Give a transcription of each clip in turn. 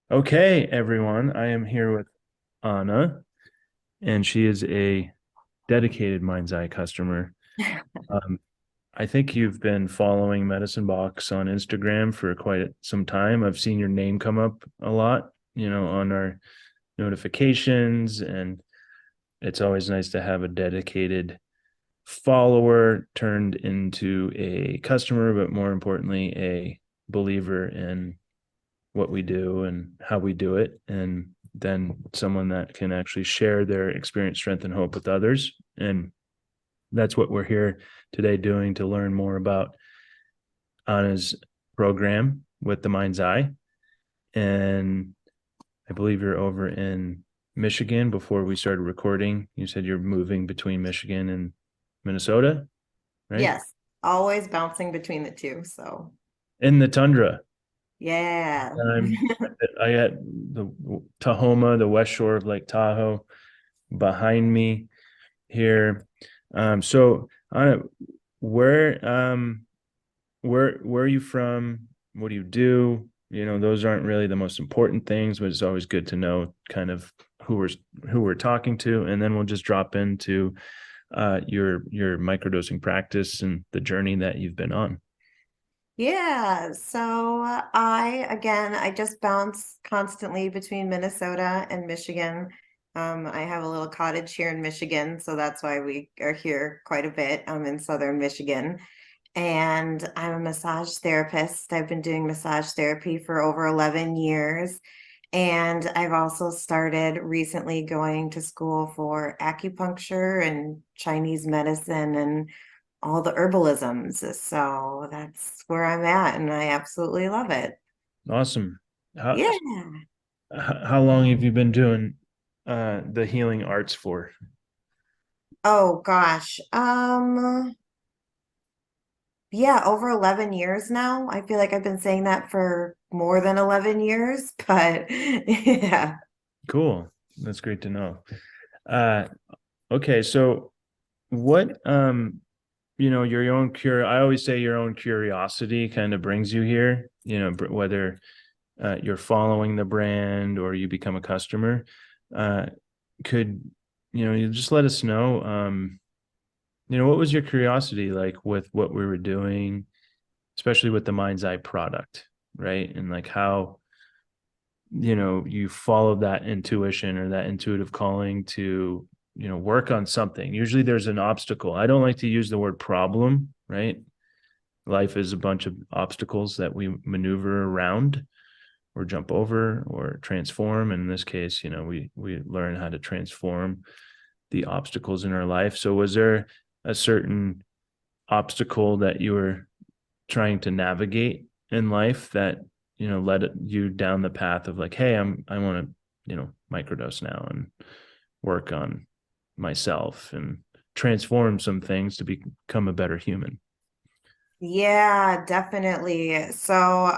Okay, everyone. I am here with Anna, and she is a dedicated Mind's Eye customer. Um, I think you've been following Medicine Box on Instagram for quite some time. I've seen your name come up a lot, on our notifications, and it's always nice to have a dedicated follower turned into a customer, but more importantly, a believer in what we do and how we do it, and then someone that can actually share their experience, strength, and hope with others. And that's what we're here today doing, to learn more about Anna's program with the Mind's Eye. And I believe you're over in Michigan. Before we started recording, you said you're moving between Michigan and Minnesota, right? Yes, always bouncing between the two. So, In the tundra. yeah. I'm I got the Tahoma, the west shore of Lake Tahoe behind me here. So Anna, where where are you from? What do you do? Those aren't really the most important things, but it's always good to know kind of who we're talking to, and then we'll just drop into your microdosing practice and the journey that you've been on. Yeah. So, I just bounce constantly between Minnesota and Michigan. I have a little cottage here in Michigan, so that's why we are here quite a bit. I'm in southern Michigan. And I'm a massage therapist. I've been doing massage therapy for over 11 years. And I've also started recently going to school for acupuncture and Chinese medicine and all the herbalisms. So that's where I'm at, and I absolutely love it. Awesome. How Yeah. how long have you been doing the healing arts for? Oh gosh. Yeah, over 11 years now. I feel like I've been saying that for more than 11 years, but yeah. Cool. That's great to know. Uh, okay, so what your own cure I always say your own curiosity kind of brings you here, whether you're following the brand or you become a customer. uh could you just let us know, what was your curiosity like with what we were doing, especially with the Mind's Eye product, right? And like how you follow that intuition or that intuitive calling to work on something. Usually there's an obstacle. I don't like to use the word problem, right? Life is a bunch of obstacles that we maneuver around or jump over or transform. And in this case, we learn how to transform the obstacles in our life. So was there a certain obstacle that you were trying to navigate in life that led you down the path of like, hey, I want to microdose now and work on myself and transform some things to become a better human? Yeah, definitely. So,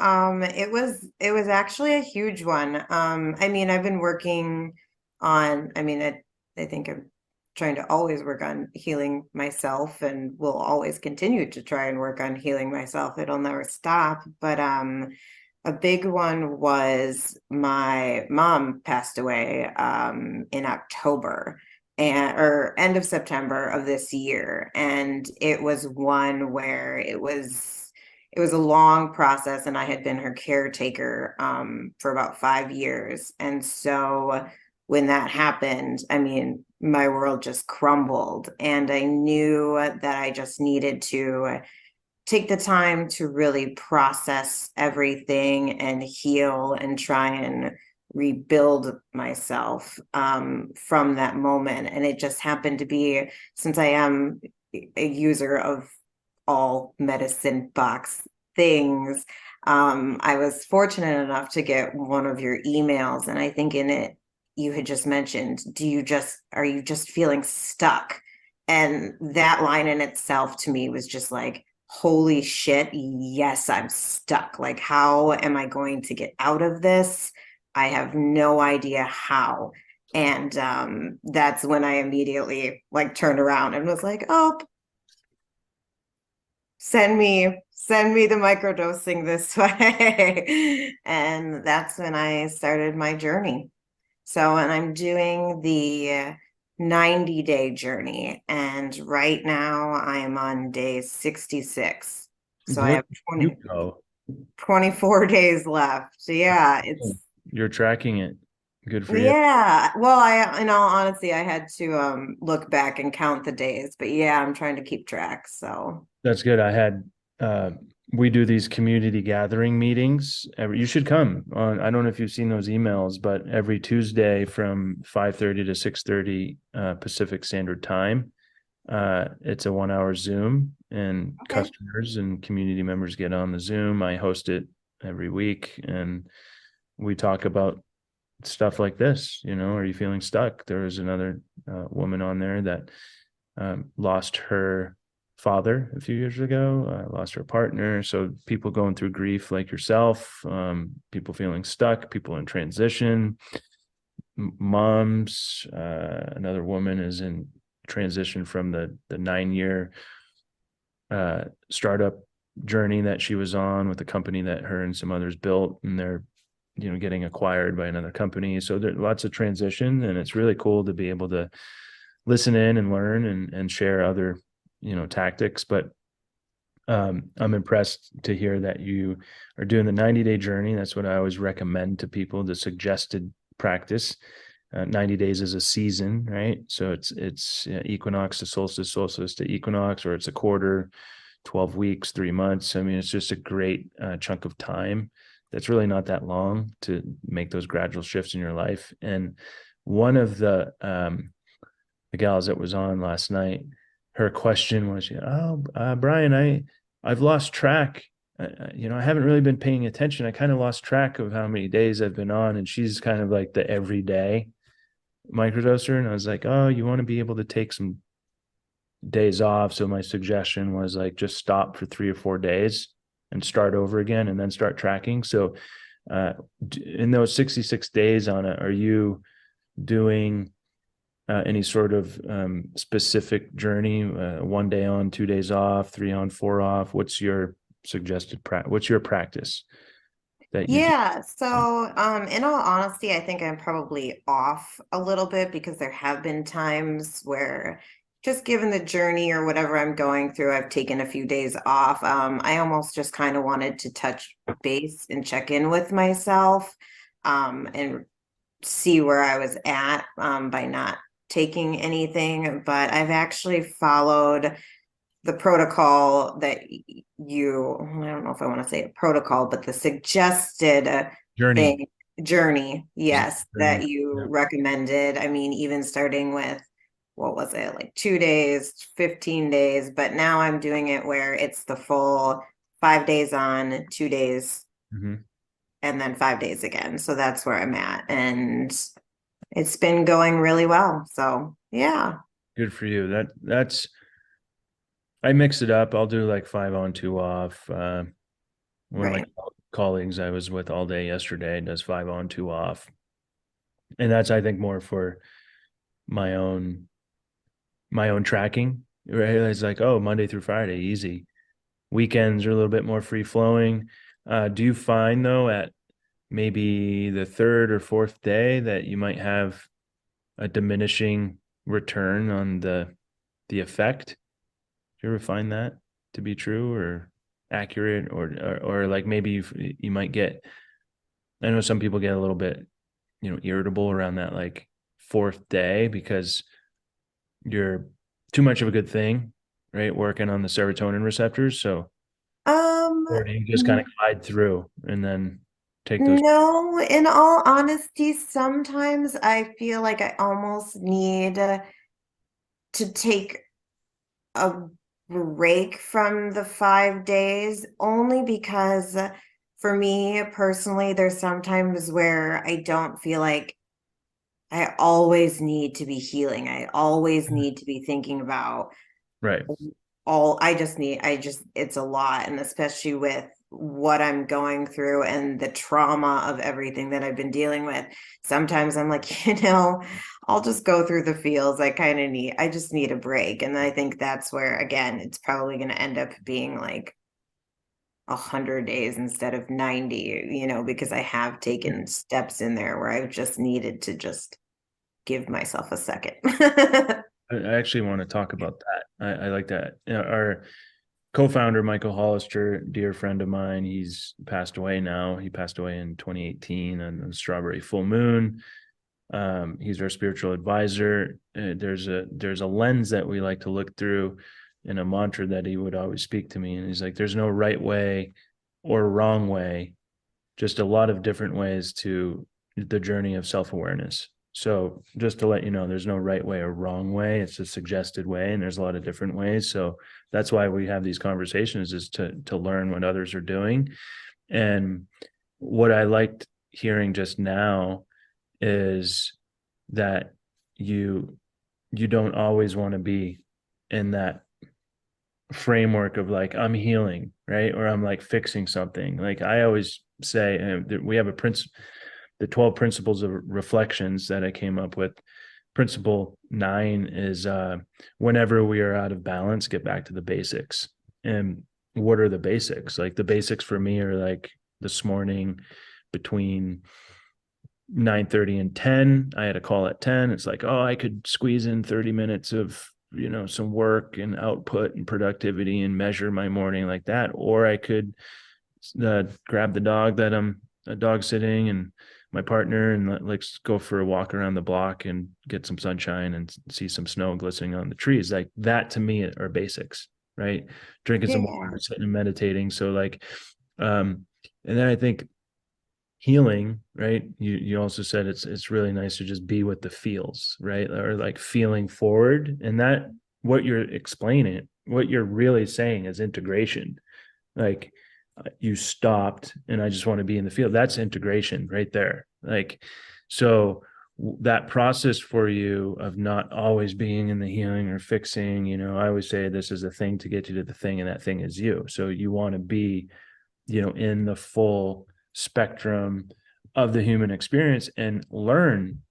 it was actually a huge one. I mean, I've been working on, I think I'm trying to always work on healing myself and will always continue to try and work on healing myself. It'll never stop. But a big one was my mom passed away in October and or end of September of this year. And it was one where it was a long process, and I had been her caretaker for about 5 years. And so when that happened, I mean, my world just crumbled, and I knew that I just needed to take the time to really process everything and heal and try and rebuild myself from that moment. And it just happened to be, since I am a user of all medicine box things, I was fortunate enough to get one of your emails. And I think in it, you had just mentioned, are you just feeling stuck? And that line in itself to me was just like, holy shit, yes, I'm stuck. Like, how am I going to get out of this? I have no idea how. And that's when I immediately like turned around and was like, oh, send me the microdosing this way. And that's when I started my journey. So, and I'm doing the 90-day journey. And right now I am on day 66. So I Look, have you 20, go. 24 days left. So yeah, it's You're tracking it. Good for you. yeah. Well, in all honesty, I had to look back and count the days, but yeah, I'm trying to keep track. So That's good. Uh, we do these community gathering meetings. You should come on. I don't know if you've seen those emails, but every Tuesday from 5:30 to 6:30 Pacific Standard Time. It's a 1 hour Zoom, and okay. customers and community members get on the Zoom. I host it every week, and we talk about stuff like this. Are you feeling stuck? There was another woman on there that lost her father a few years ago, lost her partner. So people going through grief like yourself, people feeling stuck, people in transition, moms. Another woman is in transition from the 9 year startup journey that she was on with a company that her and some others built, and they're getting acquired by another company. So there's lots of transition, and it's really cool to be able to listen in and learn and share other tactics. But I'm impressed to hear that you are doing the 90-day journey. That's what I always recommend to people, the suggested practice. 90 days is a season, right? So it's equinox to solstice, solstice to equinox, or it's a quarter, 12 weeks, 3 months. I mean, it's just a great chunk of time. That's really not that long to make those gradual shifts in your life. And one of the gals that was on last night, her question was, "Oh, Brian, I've lost track. I haven't really been paying attention. I kind of lost track of how many days I've been on." And she's kind of like the everyday microdoser. And I was like, "Oh, you want to be able to take some days off." So my suggestion was like, just stop for 3 or 4 days and start over again, and then start tracking. So, uh, in those 66 days on it, are you doing any sort of specific journey? 1 day on, 2 days off, 3 on, 4 off. What's your suggested What's your practice that you do? Yeah, so in all honesty, I think I'm probably off a little bit because there have been times where just given the journey or whatever I'm going through, I've taken a few days off. I almost just kind of wanted to touch base and check in with myself and see where I was at by not taking anything. But I've actually followed the protocol that I don't know if I want to say a protocol, but the suggested Journey. thing, journey, yes, that Journey. you Yeah. recommended. I mean, even starting with what was it, like 2 days, 15 days, but now I'm doing it where it's the full 5 days on, 2 days, Mhm. and then 5 days again. So that's where I'm at. And it's been going really well. So yeah, Good for you. I mix it up. I'll do like 5 on, 2 off. One of my right. colleagues I was with all day yesterday does 5 on, 2 off. And that's, I think, more for my own my own tracking, right? It's like, oh, Monday through Friday, easy. Weekends are a little bit more free flowing. Do you find though at maybe the third or fourth day that you might have a diminishing return on the effect? Do you ever find that to be true or accurate, or like maybe you might get? I know some people get a little bit irritable around that like fourth day because you're too much of a good thing, right? Working on the serotonin receptors. So, Um, or do you just kind of glide through and then take those? No, in all honesty, sometimes I feel like I almost need to take a break from the 5 days, only because for me personally, there's sometimes where I don't feel like I always need to be healing. I always need to be thinking about Right. it's a lot. And especially with what I'm going through and the trauma of everything that I've been dealing with, sometimes I'm like, I'll just go through the feels. I just need a break. And I think that's where, again, it's probably going to end up being like 100 days instead of 90, because I have taken steps in there where I've just needed to just give myself a second. I actually want to talk about that. I like that. Our co-founder, Michael Hollister, dear friend of mine, he's passed away now. He passed away in 2018 on the Strawberry Full Moon. He's our spiritual advisor. There's a lens that we like to look through, and a mantra that he would always speak to me. And he's like, "There's no right way or wrong way, just a lot of different ways to the journey of self-awareness." So just to let you know, there's no right way or wrong way. It's a suggested way, and there's a lot of different ways. So that's why we have these conversations, is to learn what others are doing. And what I liked hearing just now is that you don't always want to be in that framework of like, I'm healing, right? Or I'm like fixing something. Like I always say, that we have the 12 principles of reflections that I came up with. Principle 9 is whenever we are out of balance, get back to the basics. And what are the basics? Like the basics for me are like this morning between 9:30 and 10, I had a call at 10. It's like, oh, I could squeeze in 30 minutes of, some work and output and productivity and measure my morning like that. Or I could grab the dog that I'm dog sitting and my partner, and let's go for a walk around the block and get some sunshine and see some snow glistening on the trees. Like that to me are basics, right? Drinking some Yeah. water, sitting and meditating. So like, and then I think healing, right? You also said it's really nice to just be with the feels, right? Or like feeling forward. And that, what you're explaining, what you're really saying is integration. Like you stopped and I just want to be in the field. That's integration right there. Like, so that process for you of not always being in the healing or fixing, I always say this is a thing to get you to the thing, and that thing is you. So you want to be, in the full spectrum of the human experience and learn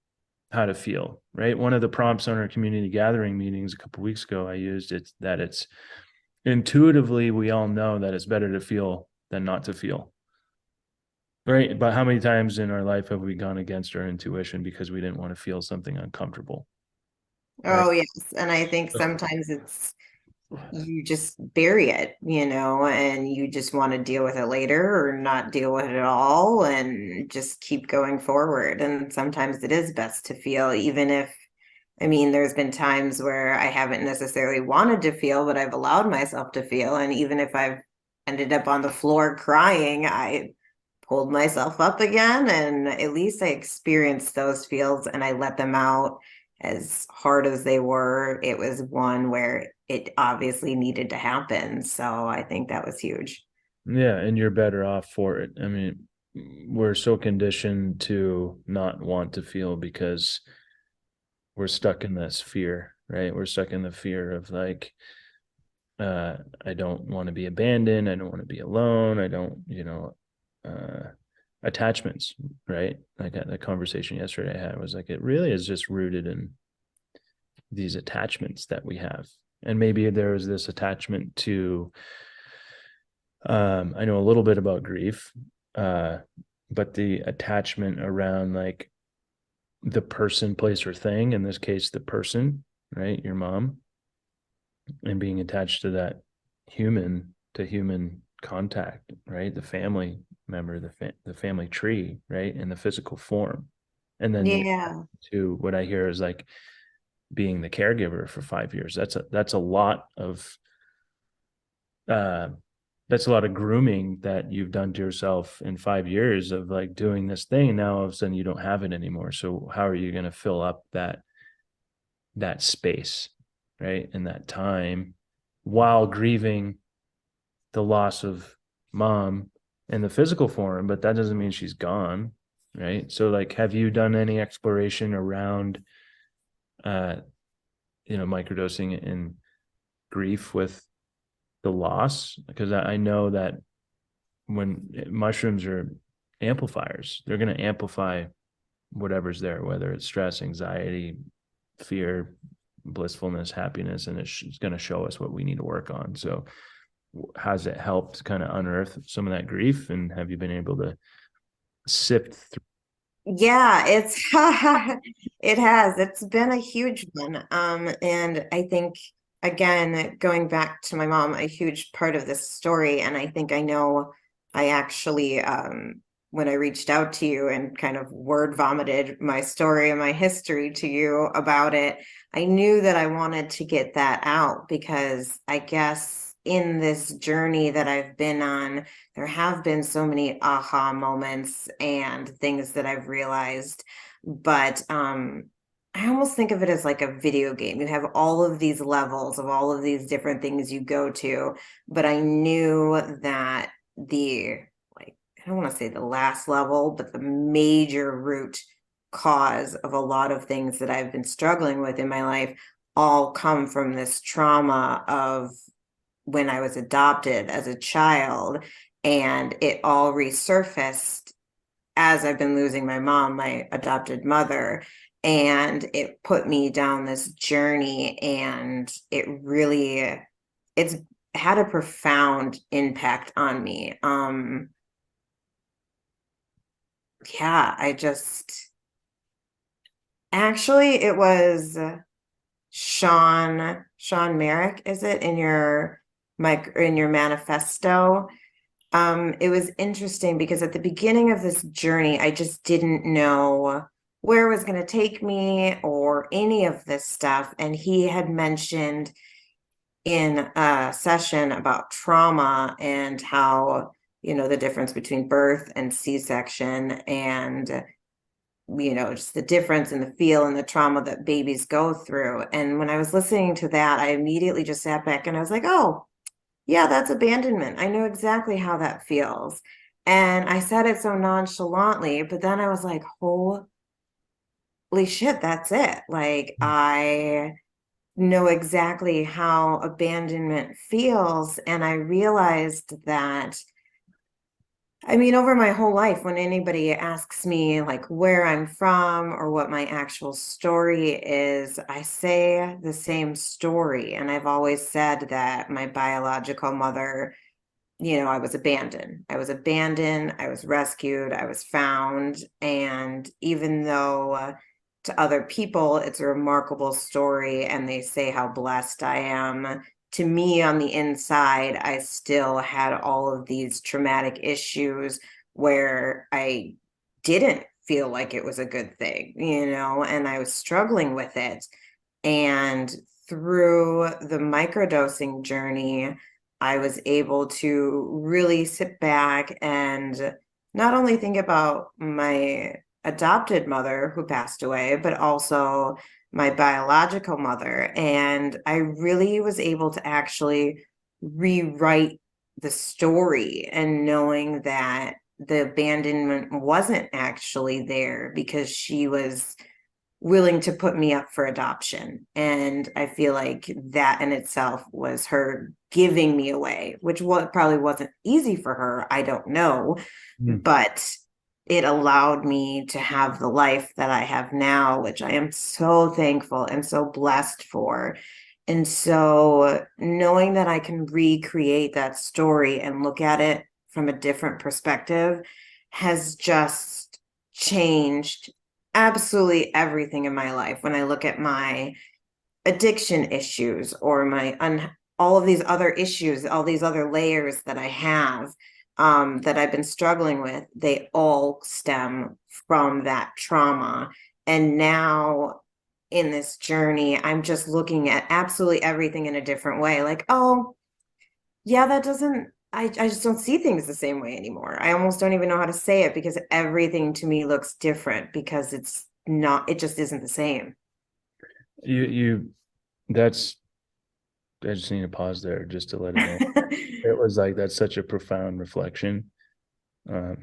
how to feel, right? One of the prompts on our community gathering meetings a couple of weeks ago, I used it that it's intuitively, we all know that it's better to feel than not to feel. Right. But how many times in our life have we gone against our intuition because we didn't want to feel something uncomfortable? Right. Oh, yes. And I think sometimes you just bury it, and you just want to deal with it later or not deal with it at all and just keep going forward. And sometimes it is best to feel, even if, there's been times where I haven't necessarily wanted to feel, but I've allowed myself to feel. And even if I've ended up on the floor crying, I pulled myself up again. And at least I experienced those feels and I let them out. As hard as they were, it was one where it obviously needed to happen. So I think that was huge. Yeah. And you're better off for it. I mean, we're so conditioned to not want to feel because we're stuck in this fear, right? We're stuck in the fear of like, I don't want to be abandoned. I don't want to be alone. I don't, attachments, right? Like that conversation yesterday I had was like, it really is just rooted in these attachments that we have. And maybe there is this attachment to, I know a little bit about grief, but the attachment around like the person, place, or thing, in this case, the person, right? Your mom, and being attached to that human to human contact, right? The family member, the family tree, right? In the physical form. And then the Yeah. to what I hear is like being the caregiver for 5 years. That's a lot of uh that's a lot of grooming that you've done to yourself in 5 years of like doing this thing. Now all of a sudden you don't have it anymore. So how are you going to fill up that space, right? In that time while grieving the loss of mom in the physical form, but that doesn't mean she's gone, right? So like, have you done any exploration around, uh, microdosing and grief with the loss? Because I know that when mushrooms are amplifiers, they're going to amplify whatever's there, whether it's stress, anxiety, fear, blissfulness, happiness, and it's going to show us what we need to work on. So has it helped kind of unearth some of that grief, and have you been able to sift through? Yeah, it's it has. It's been a huge one. And I think again, going back to my mom, a huge part of this story, and I think I know I actually when I reached out to you and kind of word vomited my story and my history to you about it, I knew that I wanted to get that out because I guess in this journey that I've been on, there have been so many aha moments and things that I've realized, but I almost think of it as like a video game. You have all of these levels of all of these different things you go to, but I knew that the like I don't want to say the last level, but the major root cause of a lot of things that I've been struggling with in my life all come from this trauma of when I was adopted as a child, and it all resurfaced as I've been losing my mom, my adopted mother. And it put me down this journey, and it's had a profound impact on me. Yeah, I just actually it was Sean Merrick, is it in your manifesto? It was interesting because at the beginning of this journey, I just didn't know where it was going to take me or any of this stuff. And he had mentioned in a session about trauma and how, the difference between birth and C-section, and just the difference in the feel and the trauma that babies go through. And when I was listening to that, I immediately just sat back and I was like, oh, yeah, that's abandonment. I know exactly how that feels. And I said it so nonchalantly, but then I was like, holy shit, that's it. Like, I know exactly how abandonment feels. And I realized that I mean, over my whole life, when anybody asks me like where I'm from or what my actual story is, I say the same story. And I've always said that my biological mother, I was abandoned. I was abandoned. I was rescued. I was found. And even though to other people, it's a remarkable story and they say how blessed I am, to me on the inside, I still had all of these traumatic issues where I didn't feel like it was a good thing, and I was struggling with it. And through the microdosing journey, I was able to really sit back and not only think about my adopted mother who passed away, but also my biological mother. And I really was able to actually rewrite the story, and knowing that the abandonment wasn't actually there because she was willing to put me up for adoption. And I feel like that in itself was her giving me away, which probably wasn't easy for her. I don't know. Hmm. But it allowed me to have the life that I have now, which I am so thankful and so blessed for. And so knowing that I can recreate that story and look at it from a different perspective has just changed absolutely everything in my life. When I look at my addiction issues or all of these other issues, all these other layers that I have, that I've been struggling with, they all stem from that trauma. And now in this journey, I'm just looking at absolutely everything in a different way. Like, oh, yeah, that doesn't, I just don't see things the same way anymore. I almost don't even know how to say it because everything to me looks different because it just isn't the same. You that's I just need to pause there just to let it in. It was like that's such a profound reflection. Um,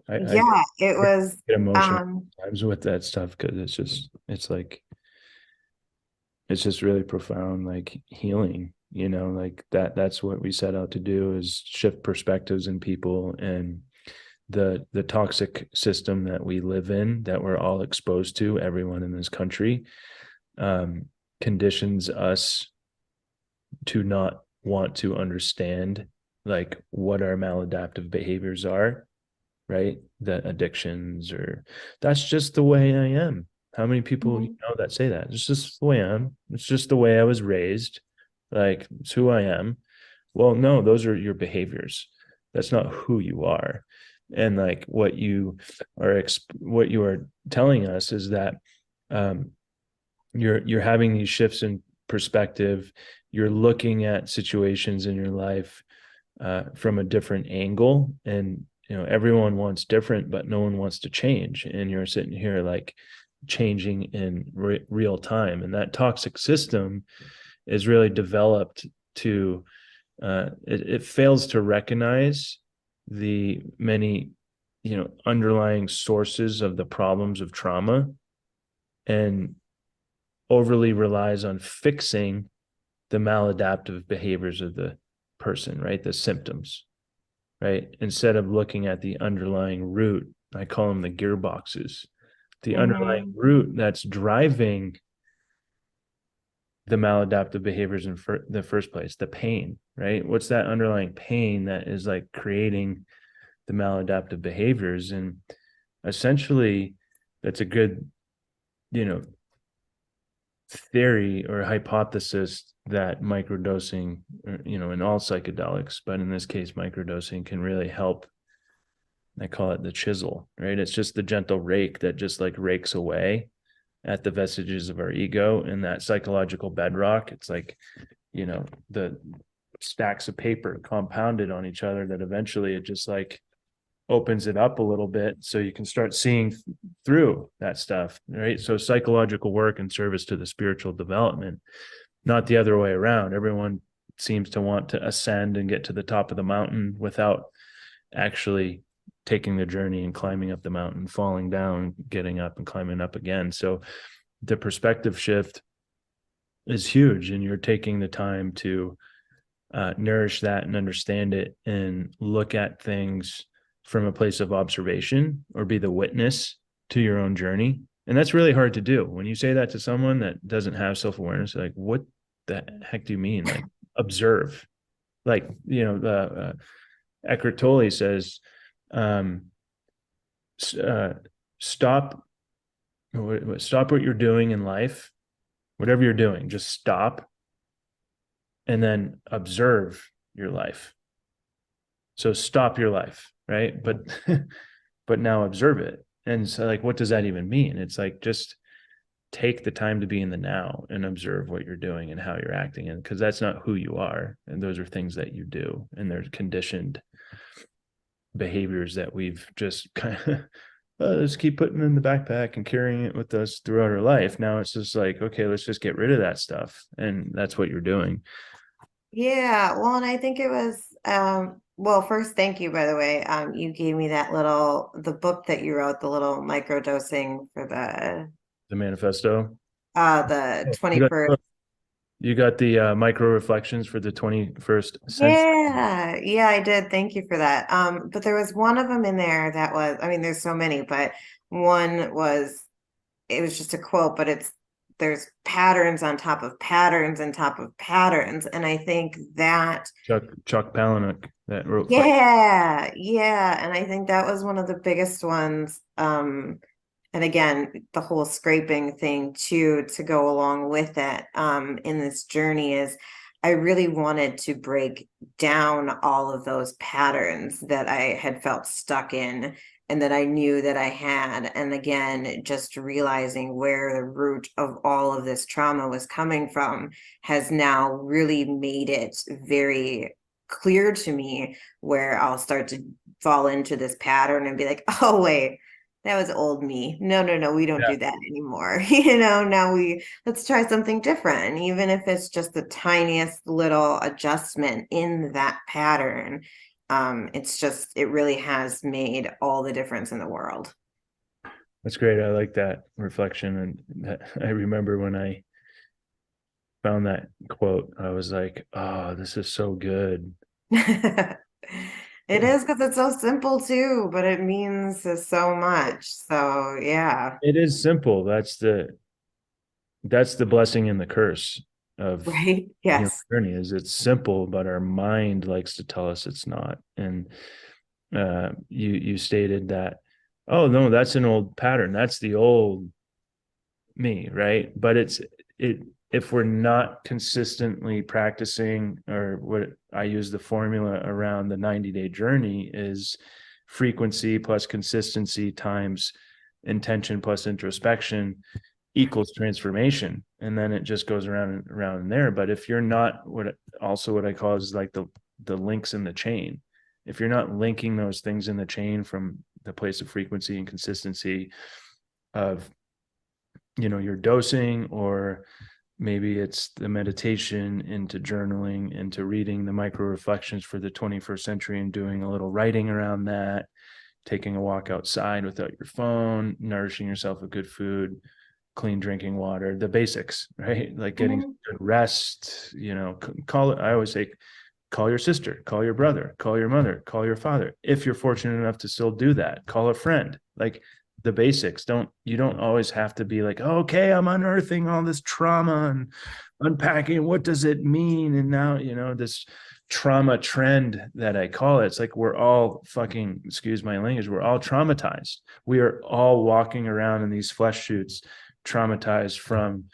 I Yeah, it was, get emotional um, times with that stuff because it's like it's just really profound, like healing. Like that's what we set out to do, is shift perspectives in people, and the toxic system that we live in, that we're all exposed to, everyone in this country, um, conditions us to not want to understand like what our maladaptive behaviors are, right? The addictions, or that's just the way I am. How many people you Mhm. know that say that? It's just the way I am. It's just the way I was raised. Like it's who I am. Well, no, those are your behaviors. That's not who you are. And like what you are telling us is that um, you're having these shifts in perspective. You're looking at situations in your life from a different angle, and everyone wants different, but no one wants to change. And you're sitting here like changing in real time, and that toxic system is really developed to it fails to recognize the many underlying sources of the problems of trauma, and overly relies on fixing the maladaptive behaviors of the person, right? The symptoms, right? Instead of looking at the underlying root. I call them the gearboxes, the underlying Mhm. root that's driving the maladaptive behaviors in the first place, the pain, right? What's that underlying pain that is like creating the maladaptive behaviors? And essentially, that's a good, you know, theory or hypothesis that microdosing, in all psychedelics, but in this case, microdosing can really help. I call it the chisel, right? It's just the gentle rake that just like rakes away at the vestiges of our ego and that psychological bedrock. It's like, the stacks of paper compounded on each other that eventually it just like opens it up a little bit so you can start seeing through that stuff, right? So psychological work in service to the spiritual development, not the other way around. Everyone seems to want to ascend and get to the top of the mountain without actually taking the journey and climbing up the mountain, falling down, getting up and climbing up again. So the perspective shift is huge, and you're taking the time to nourish that and understand it and look at things from a place of observation or be the witness to your own journey. And that's really hard to do. When you say that to someone that doesn't have self-awareness, like, what the heck do you mean? Like, observe. Like, Eckhart Tolle says, um, uh, stop, stop what you're doing in life, whatever you're doing, just stop and then observe your life. So stop your life, right? But but now observe it. And so like what does that even mean? It's like just take the time to be in the now and observe what you're doing and how you're acting, and because that's not who you are, and those are things that you do, and they're conditioned behaviors that we've just kind of let's keep putting in the backpack and carrying it with us throughout our life. Now it's just like, okay, let's just get rid of that stuff, and that's what you're doing. Yeah, well, and I think it was well, first, thank you, by the way. You gave me the book that you wrote, the little microdosing for The manifesto. the Oh, 21st. you got the micro reflections for the 21st century. Yeah, yeah, I did. Thank you for that. But there was one of them in there that was, I mean, there's so many, but one was, it was just a quote, but there's patterns on top of patterns on top of patterns. And I think that Chuck Palahniuk that wrote Fight. yeah, yeah. And I think that was one of the biggest ones. And again, the whole scraping thing too, to go along with it, in this journey is I really wanted to break down all of those patterns that I had felt stuck in and that I knew that I had. And again, just realizing where the root of all of this trauma was coming from has now really made it very clear to me where I'll start to fall into this pattern and be like, oh, wait, that was old me. No, no, no, we don't Yeah, do that anymore. Now let's try something different. And even if it's just the tiniest little adjustment in that pattern, it really has made all the difference in the world. that's great. I like that reflection. And I remember when I found that quote, I was like, oh, this is so good. It is because it's so simple too, but it means so much. So yeah. It is simple. That's the blessing and the curse. of Right. human Yes. journey. Is it's simple, but our mind likes to tell us it's not. And you stated that, oh no, that's an old pattern. That's the old me, right? But it if we're not consistently practicing, or what I use the formula around the 90-day journey is frequency plus consistency times intention plus introspection equals transformation. And then it just goes around and around in there. But if you're not, what I call is like the links in the chain, if you're not linking those things in the chain from the place of frequency and consistency of, your dosing, or maybe it's the meditation into journaling, into reading the micro reflections for the 21st century and doing a little writing around that, taking a walk outside without your phone, nourishing yourself with good food, clean drinking water, the basics, right? Like getting Mhm. good rest, call it, I always say, call your sister, call your brother, call your mother, call your father. If you're fortunate enough to still do that, call a friend. Like the basics. You don't always have to be like, oh, okay, I'm unearthing all this trauma and unpacking. What does it mean? And now, this trauma trend that I call it, it's like we're all fucking, excuse my language, we're all traumatized. We are all walking around in these flesh suits, traumatized from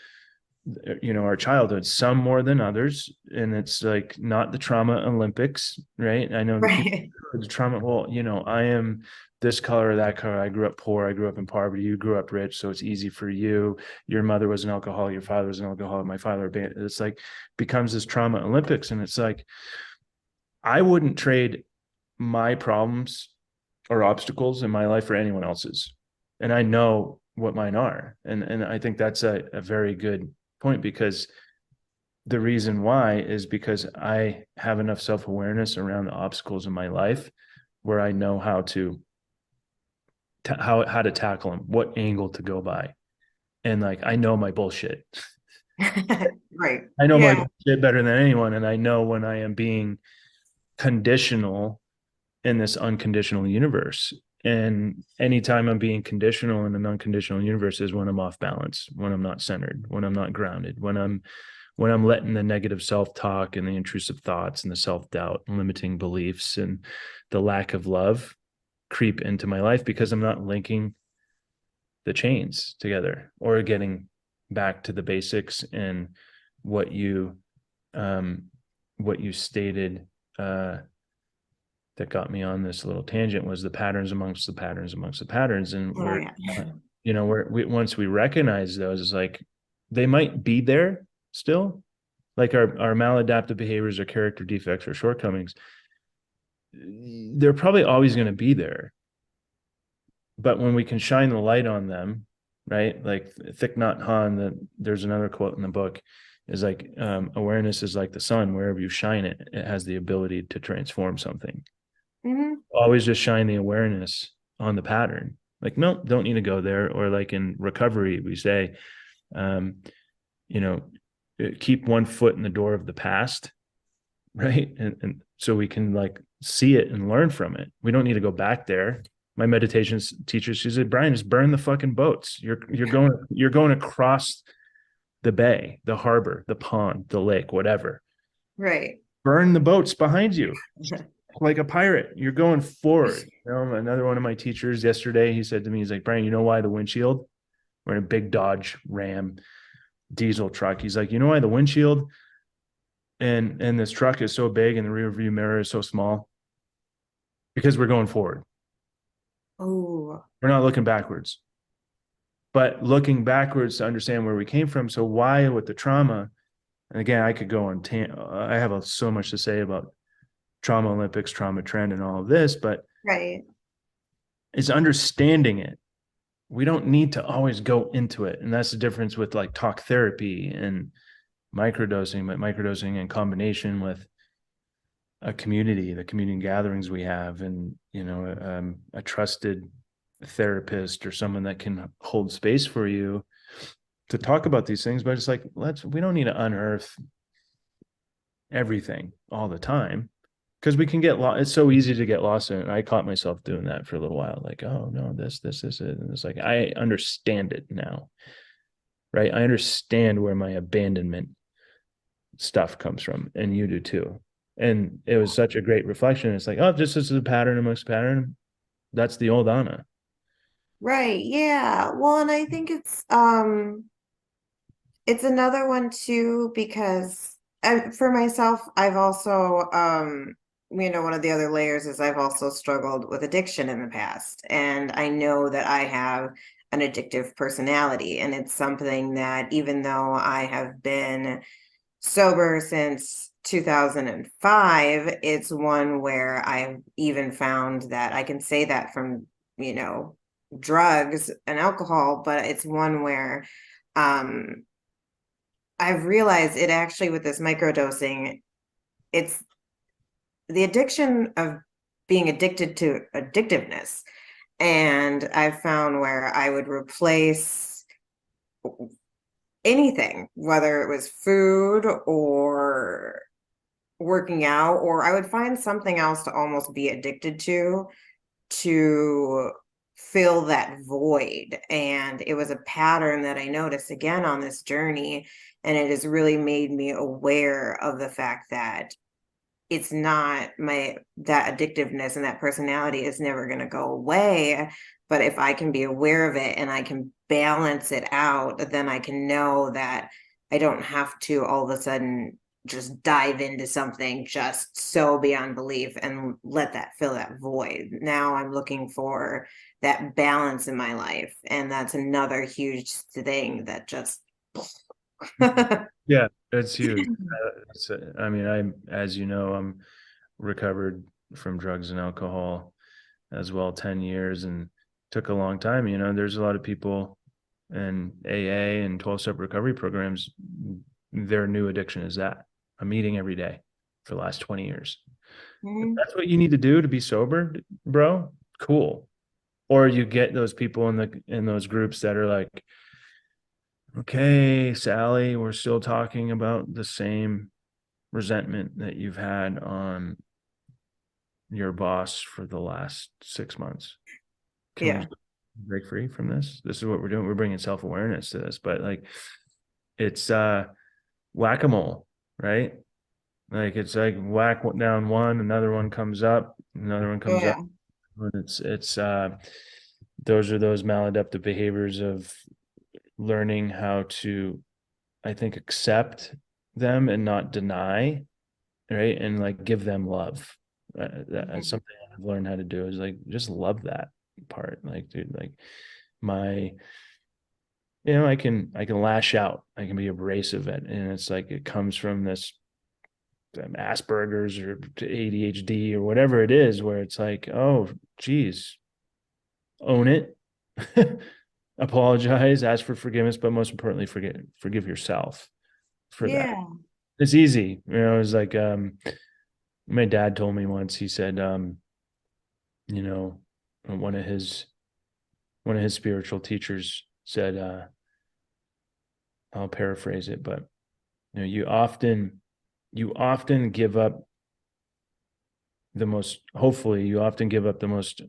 our childhood, some more than others. And it's like not the trauma Olympics, right? I know the people, Right. the trauma, well, I am this color or that color. I grew up poor, I grew up in poverty, you grew up rich, so it's easy for you. Your mother was an alcoholic, your father was an alcoholic, my father, it's like becomes this trauma Olympics. And it's like I wouldn't trade my problems or obstacles in my life for anyone else's. And I know what mine are. And I think that's a very good point, because the reason why is because I have enough self-awareness around the obstacles in my life where I know how to tackle them, what angle to go by. And like I know my bullshit. Right. I know my Yeah. bullshit better than anyone. And I know when I am being conditional in this unconditional universe. And anytime I'm being conditional in an unconditional universe is when I'm off balance, when I'm not centered, when I'm not grounded, when I'm letting the negative self-talk and the intrusive thoughts and the self-doubt and limiting beliefs and the lack of love creep into my life, because I'm not linking the chains together or getting back to the basics. And what you um what you stated that got me on this little tangent was the patterns amongst the patterns amongst the patterns. And Oh we're, yeah. once we recognize those, it's like they might be there still, like our maladaptive behaviors or character defects or shortcomings. They're probably always going to be there. But when we can shine the light on them, right? Like Thich Nhat Hanh, there's another quote in the book, is like awareness is like the sun. Wherever you shine it, it has the ability to transform something. Hmm. Always just shine the awareness on the pattern. Like, no, don't need to go there. Or like in recovery, we say, um, you know, keep one foot in the door of the past, right? And so we can like see it and learn from it. We don't need to go back there. My meditation teacher, she said, Brian, just burn the fucking boats. You're going across the bay, the harbor, the pond, the lake, whatever. Right. Burn the boats behind you like a pirate. You're going forward. Another one of my teachers yesterday, he said to me, he's like, Brian, you know why the windshield? We're in a big Dodge Ram diesel truck. He's like, you know why the windshield and this truck is so big and the rear view mirror is so small? Because we're going forward. Oh, We're not looking backwards. But looking backwards to understand where we came from. So why with the trauma? And again, I could go on. I have so much to say about trauma Olympics, trauma trend, and all of this, but right. it's understanding it. We don't need to always go into it. And that's the difference with like talk therapy and microdosing, but microdosing in combination with a community, the community gatherings we have, and, a trusted therapist or someone that can hold space for you to talk about these things. But it's like, we don't need to unearth everything all the time, because we can get lost. It's so easy to get lost in it. And I caught myself doing that for a little while. Like, oh no, this. And it's like, I understand it now, right? I understand where my abandonment stuff comes from, and you do too. And it was such a great reflection. It's like, oh, this is a pattern amongst pattern. That's the old Anna. Right. Yeah. Well, and I think it's another one too because for myself, I've also one of the other layers is I've also struggled with addiction in the past, and I know that I have an addictive personality, and it's something that even though I have been sober since 2005, it's one where I've even found that I can say that from, you know, drugs and alcohol, but it's one where um I've realized it actually with this microdosing, it's the addiction of being addicted to addictiveness. And I've found where I would replace anything, whether it was food or working out, or I would find something else to almost be addicted to fill that void. And it was a pattern that I noticed again on this journey. And it has really made me aware of the fact that it's not that addictiveness and that personality is never going to go away. But if I can be aware of it and I can balance it out, then I can know that I don't have to all of a sudden just dive into something just so beyond belief and let that fill that void. Now I'm looking for that balance in my life. And that's another huge thing that just Yeah, that's huge. I mean, as you know, I'm recovered from drugs and alcohol as well, 10 years, and took a long time. There's a lot of people in AA and 12-step recovery programs, their new addiction is that a meeting every day for the last 20 years. If Mhm. that's what you need to do to be sober, bro, cool. Or you get those people in those groups that are like, okay, Sally, we're still talking about the same resentment that you've had on your boss for the last 6 months. Can we Yeah. break free from this? This is what we're doing. We're bringing self-awareness to this, but like it's whack-a-mole, right? Like it's like whack down one, another one comes up, another one Oh comes up. yeah. And it's those are those maladaptive behaviors of learning how to, I think, accept them and not deny, right? And like give them love. That's Mhm. something I've learned how to do is like just love that part. Like, dude, like my, I can lash out, I can be abrasive at, and it's like it comes from this Asperger's or ADHD or whatever it is, where it's like, oh, geez, own it, apologize, ask for forgiveness, but most importantly, forgive yourself for that. Yeah. It's easy, it's like my dad told me once. He said, you know, one of his spiritual teachers said, I'll paraphrase it, but you often give up you often give up the most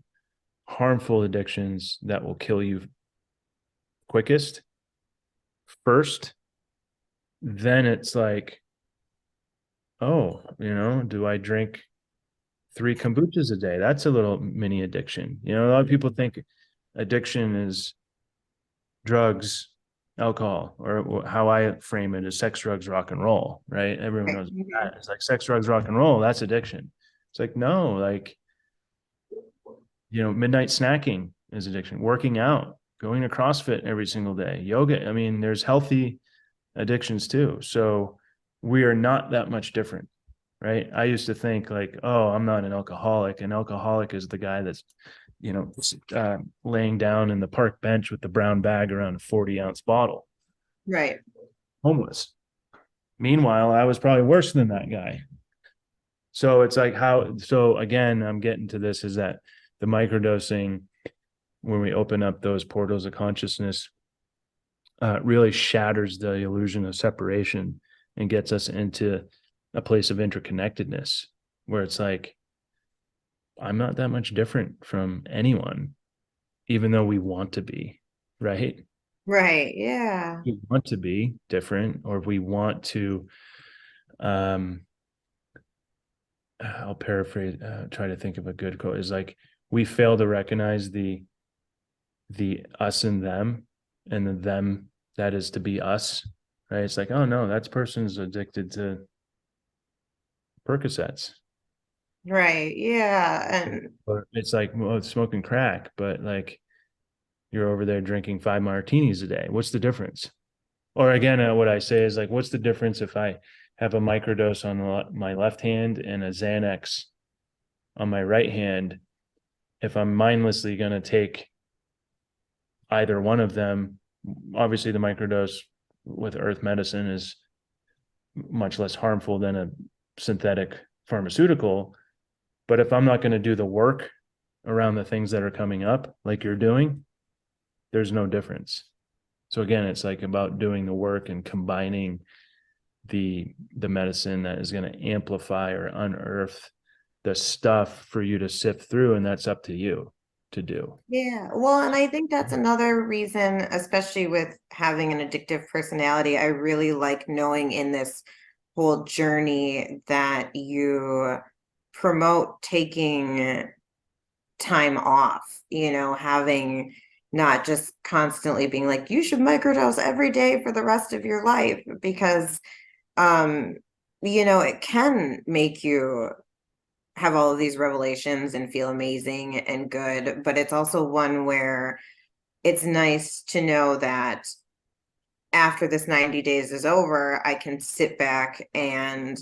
harmful addictions that will kill you quickest first. Then it's like, oh, do I drink 3 kombuchas a day? That's a little mini addiction. A lot of people think addiction is drugs, alcohol, or how I frame it is sex, drugs, rock and roll, right? Everyone Right. knows Mhm. that. It's like sex, drugs, rock and roll, that's addiction. It's like, no, like, midnight snacking is addiction, working out, going to CrossFit every single day, yoga. I mean, there's healthy addictions too. So we are not that much different, right? I used to think like, oh, I'm not an alcoholic. An alcoholic is the guy that's, laying down in the park bench with the brown bag around a 40-ounce bottle, Right. homeless. Meanwhile, I was probably worse than that guy. So it's like so again, I'm getting to this is that the microdosing, when we open up those portals of consciousness, really shatters the illusion of separation and gets us into a place of interconnectedness where it's like, I'm not that much different from anyone, even though we want to be, right? Right. Yeah. We want to be different, or we want to um I'll paraphrase, try to think of a good quote, is like we fail to recognize the us and them, and the them that is to be us, right? It's like, oh no, that person's addicted to Percocets. Right. Yeah. And Or it's like, well, it's smoking crack, but like you're over there drinking 5 martinis a day. What's the difference? Or again, what I say is like, what's the difference if I have a microdose on my left hand and a Xanax on my right hand? If I'm mindlessly going to take either one of them, obviously the microdose with earth medicine is much less harmful than a synthetic pharmaceutical. But if I'm not going to do the work around the things that are coming up, like you're doing, there's no difference. So again, it's like about doing the work and combining the medicine that is going to amplify or unearth the stuff for you to sift through, and that's up to you to do. yeah, well, and I think that's another reason, especially with having an addictive personality, I really like knowing in this whole journey that you promote taking time off, having not just constantly being like, you should microdose every day for the rest of your life, because um, it can make you have all of these revelations and feel amazing and good, but it's also one where it's nice to know that after this 90 days is over, I can sit back and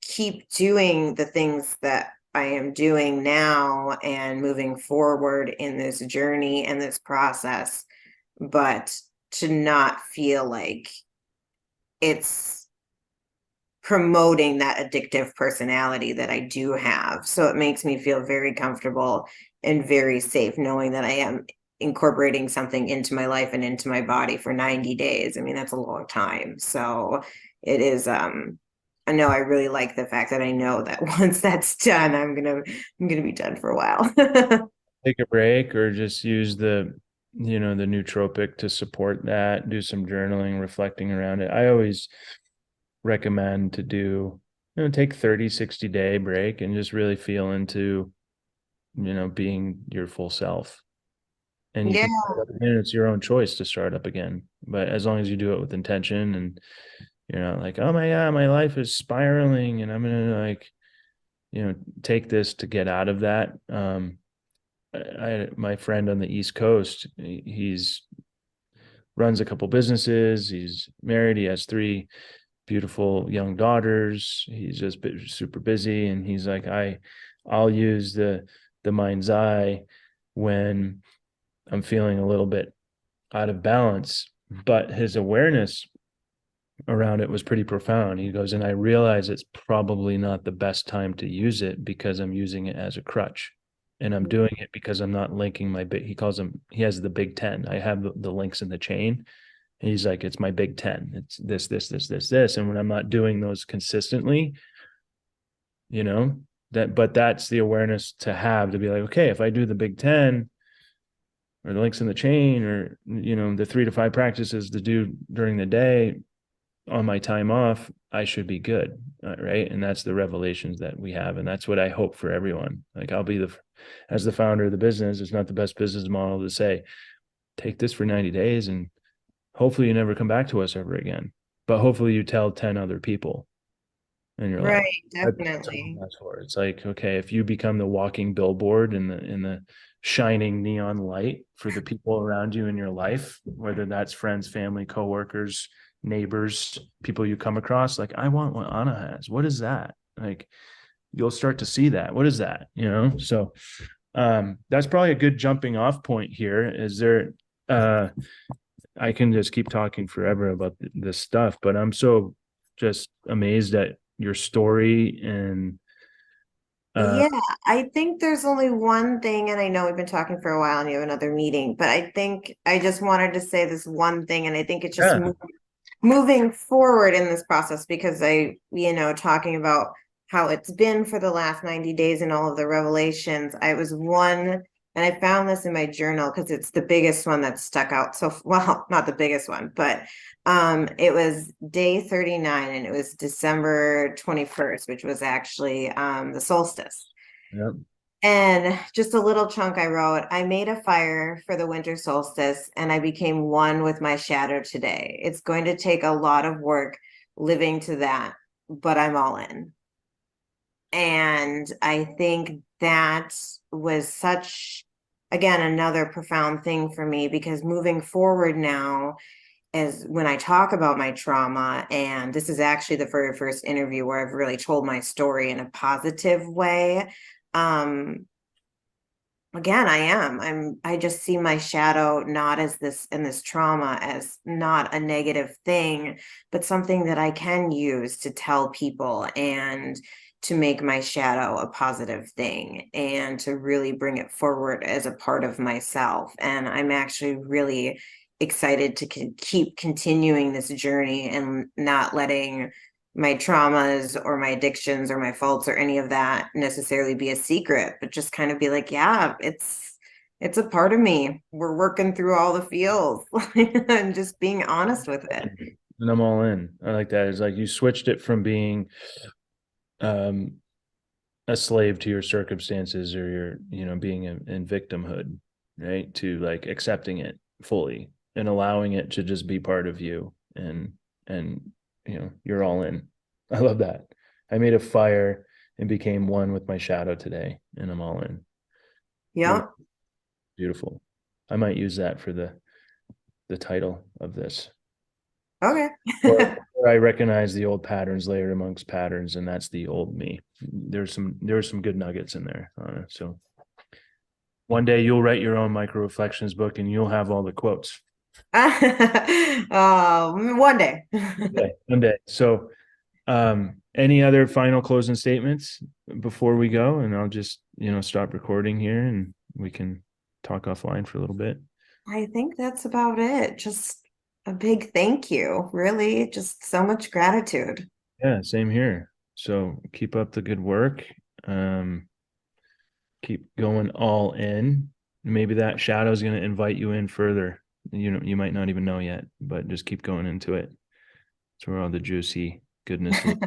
keep doing the things that I am doing now and moving forward in this journey and this process, but to not feel like it's promoting that addictive personality that I do have. So it makes me feel very comfortable and very safe knowing that I am incorporating something into my life and into my body for 90 days. I mean, that's a long time. So it is I know I really like the fact that I know that once that's done, I'm gonna be done for a while. Take a break or just use the nootropic to support that. Do some journaling, reflecting around it. I always recommend to do, take 30-60 day break and just really feel into, being your full self. And you Yeah, can start up again. It's your own choice to start up again, but as long as you do it with intention, and you're not like, oh my God, my life is spiraling and I'm gonna like, take this to get out of that. My friend on the East Coast, he's runs a couple businesses. He's married. He has 3 beautiful young daughters. He's just super busy, and he's like, I'll use the mind's eye when I'm feeling a little bit out of balance. But his awareness around it was pretty profound. He goes, and I realize it's probably not the best time to use it because I'm using it as a crutch. And I'm doing it because I'm not linking he calls them, he has the big 10. I have the links in the chain. And he's like, it's my big 10. It's this. And when I'm not doing those consistently, you know, but that's the awareness to have, to be like, okay, if I do the big 10 or the links in the chain, or, the 3 to 5 practices to do during the day, on my time off, I should be good. Right. And that's the revelations that we have. And that's what I hope for everyone. Like, I'll be as the founder of the business, it's not the best business model to say, take this for 90 days and hopefully you never come back to us ever again. But hopefully you tell 10 other people in your life. right, That's all definitely. that's for. It's like, okay, if you become the walking billboard in the shining neon light for the people around you in your life, whether that's friends, family, coworkers, neighbors, people you come across, like, I want what Anna has. What is that? Like, you'll start to see that. What is that? So that's probably a good jumping off point here. Is there I can just keep talking forever about this stuff, but I'm so just amazed at your story. And uh Yeah, I think there's only one thing, and I know we've been talking for a while and you have another meeting, but I think I just wanted to say this one thing, and I think it's just yeah, moving forward in this process because talking about how it's been for the last 90 days and all of the revelations, I was one And I found this in my journal because it's the biggest one that stuck out. So, well, not the biggest one, but it was day 39 and it was December 21st, which was actually the solstice. Yep. And just a little chunk I wrote, I made a fire for the winter solstice and I became one with my shadow today. It's going to take a lot of work living to that, but I'm all in. And I think that was such, again, another profound thing for me because moving forward now, as when I talk about my trauma, and this is actually the very first interview where I've really told my story in a positive way. Um, Again, I just see my shadow not as this and this trauma as not a negative thing, but something that I can use to tell people and to make my shadow a positive thing and to really bring it forward as a part of myself. And I'm actually really excited to keep continuing this journey and not letting my traumas or my addictions or my faults or any of that necessarily be a secret, but just kind of be like, yeah, it's a part of me. We're working through all the feels and just being honest with it. And I'm all in. I like that. It's like you switched it from being um a slave to your circumstances or your, being in victimhood, right? To like accepting it fully and allowing it to just be part of you. And you're all in. I love that. I made a fire and became one with my shadow today, and I'm all in. Beautiful. Yeah. Beautiful. I might use that for the title of this. Okay. Or I recognize the old patterns layered amongst patterns, and that's the old me. There's some good nuggets in there. So one day you'll write your own micro reflections book, and you'll have all the quotes. One day. Yeah, one day. So, any other final closing statements before we go? And I'll just stop recording here, and we can talk offline for a little bit. I think that's about it. Just a big thank you. Really, just so much gratitude. Yeah, same here. So keep up the good work. Um, keep going all in. Maybe that shadow is going to invite you in further. You might not even know yet, but just keep going into it. It's where all the juicy goodness lives.